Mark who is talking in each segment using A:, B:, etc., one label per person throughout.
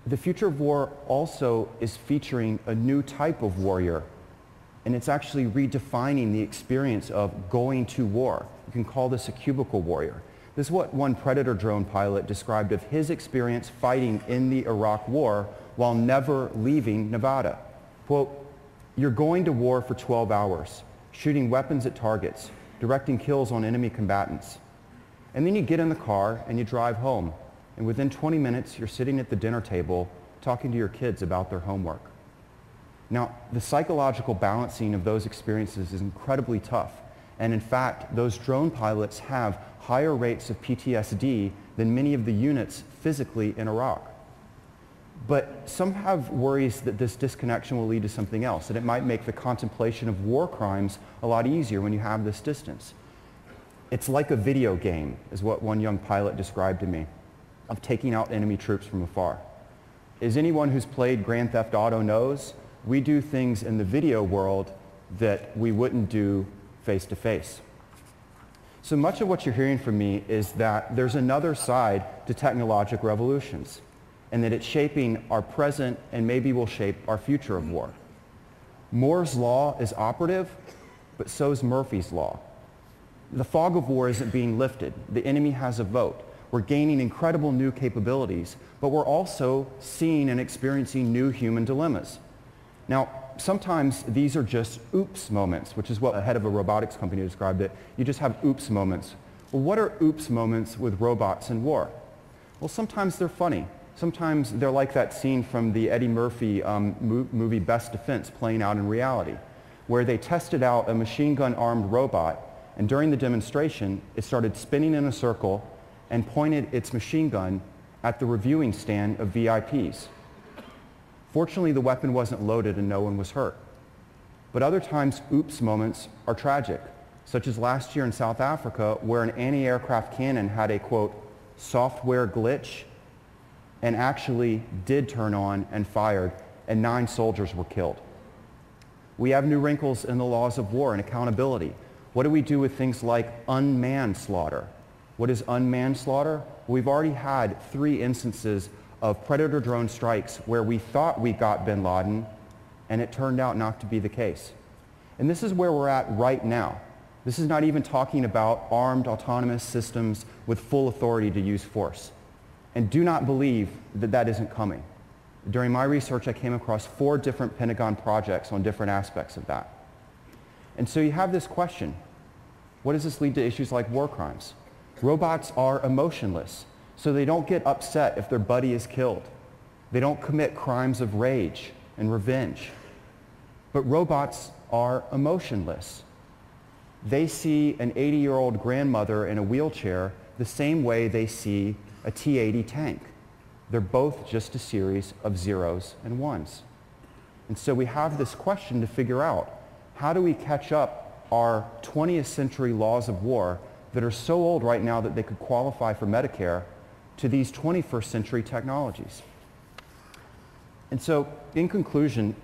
A: The future of war also is featuring a new type of warrior, and it's actually redefining the experience of going to war. You can call this a cubicle warrior. This is what one Predator drone pilot described of his experience fighting in the Iraq War while never leaving Nevada. Quote, "You're going to war for 12 hours, shooting weapons at targets, directing kills on enemy combatants. And then you get in the car and you drive home. And within 20 minutes, you're sitting at the dinner table talking to your kids about their homework." Now, the psychological balancing of those experiences is incredibly tough. And in fact, those drone pilots have higher rates of PTSD than many of the units physically in Iraq. But some have worries that this disconnection will lead to something else, that it might make the contemplation of war crimes a lot easier when you have this distance. It's like a video game, is what one young pilot described to me, of taking out enemy troops from afar. As anyone who's played Grand Theft Auto knows, we do things in the video world that we wouldn't do face to face. So much of what you're hearing from me is that there's another side to technological revolutions, and that it's shaping our present and maybe will shape our future of war. Moore's law is operative, but so is Murphy's law. The fog of war isn't being lifted. The enemy has a vote. We're gaining incredible new capabilities, but we're also seeing and experiencing new human dilemmas. Now, sometimes these are just oops moments, which is what the head of a robotics company described it. You just have oops moments. Well, what are oops moments with robots in war? Well, sometimes they're funny. Sometimes they're like that scene from the Eddie Murphy movie Best Defense playing out in reality, where they tested out a machine gun armed robot, and during the demonstration, it started spinning in a circle and pointed its machine gun at the reviewing stand of VIPs. Fortunately, the weapon wasn't loaded and no one was hurt. But other times, oops moments are tragic, such as last year in South Africa, where an anti-aircraft cannon had a, quote, software glitch, and actually did turn on and fired, and 9 soldiers were killed. We have new wrinkles in the laws of war and accountability. What do we do with things like unmanned slaughter? What is unmanned slaughter? We've already had 3 instances of Predator drone strikes where we thought we got bin Laden, and it turned out not to be the case. And this is where we're at right now. This is not even talking about armed autonomous systems with full authority to use force. And do not believe that that isn't coming. During my research, I came across 4 different Pentagon projects on different aspects of that. And so you have this question: what does this lead to issues like war crimes? Robots are emotionless, so they don't get upset if their buddy is killed. They don't commit crimes of rage and revenge. But robots are emotionless. They see an 80-year-old grandmother in a wheelchair the same way they see a T-80 tank. They're both just a series of zeros and ones. And so we have this question to figure out: how do we catch up our 20th century laws of war that are so old right now that they could qualify for Medicare to these 21st century technologies? And so, in conclusion,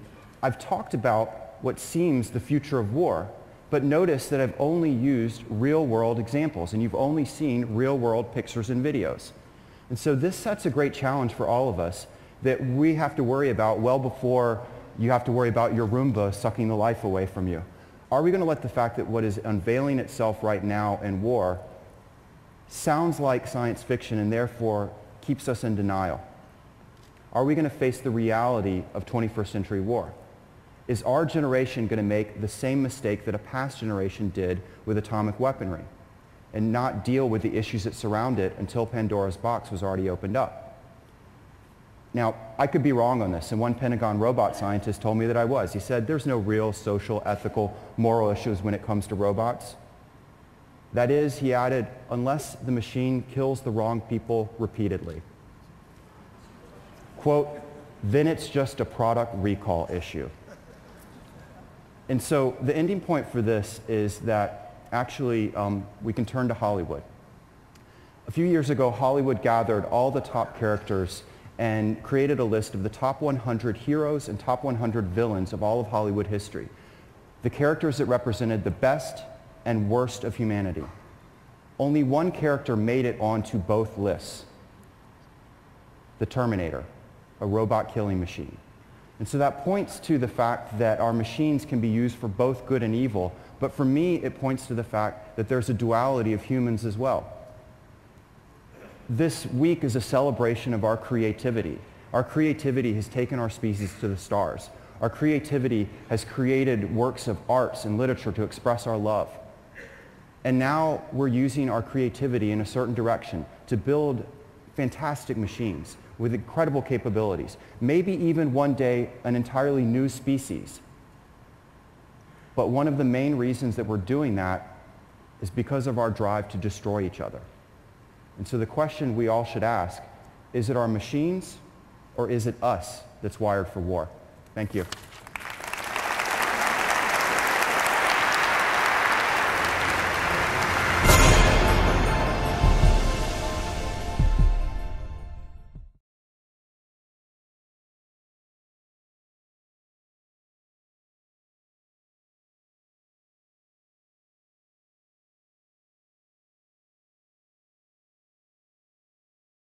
A: I've talked about what seems the future of war, but notice that I've only used real-world examples, and you've only seen real-world pictures and videos. And so this sets a great challenge for all of us that we have to worry about well before you have to worry about your Roomba sucking the life away from you. Are we going to let the fact that what is unveiling itself right now in war sounds like science fiction and therefore keeps us in denial? Are we going to face the reality of 21st century war? Is our generation going to make the same mistake that a past generation did with atomic weaponry and not deal with the issues that surround it until Pandora's box was already opened up? Now, I could be wrong on this, and one Pentagon robot scientist told me that I was. He said, there's no real social, ethical, moral issues when it comes to robots. That is, he added, unless the machine kills the wrong people repeatedly. Quote, then it's just a product recall issue. And so the ending point for this is that actually we can turn to Hollywood. A few years ago, Hollywood gathered all the top characters and created a list of the top 100 heroes and top 100 villains of all of Hollywood history. The characters that represented the best and worst of humanity. Only one character made it onto both lists: the Terminator. a robot killing machine. And so that points to the fact that our machines can be used for both good and evil, but for me it points to the fact that there's a duality of humans as well. This week is a celebration of our creativity. Our creativity has taken our species to the stars. Our creativity has created works of arts and literature to express our love. And now we're using our creativity in a certain direction to build fantastic machines with incredible capabilities. Maybe even one day an entirely new species. But one of the main reasons that we're doing that is because of our drive to destroy each other. And so the question we all should ask, is it our machines or is it us that's wired for war? Thank you.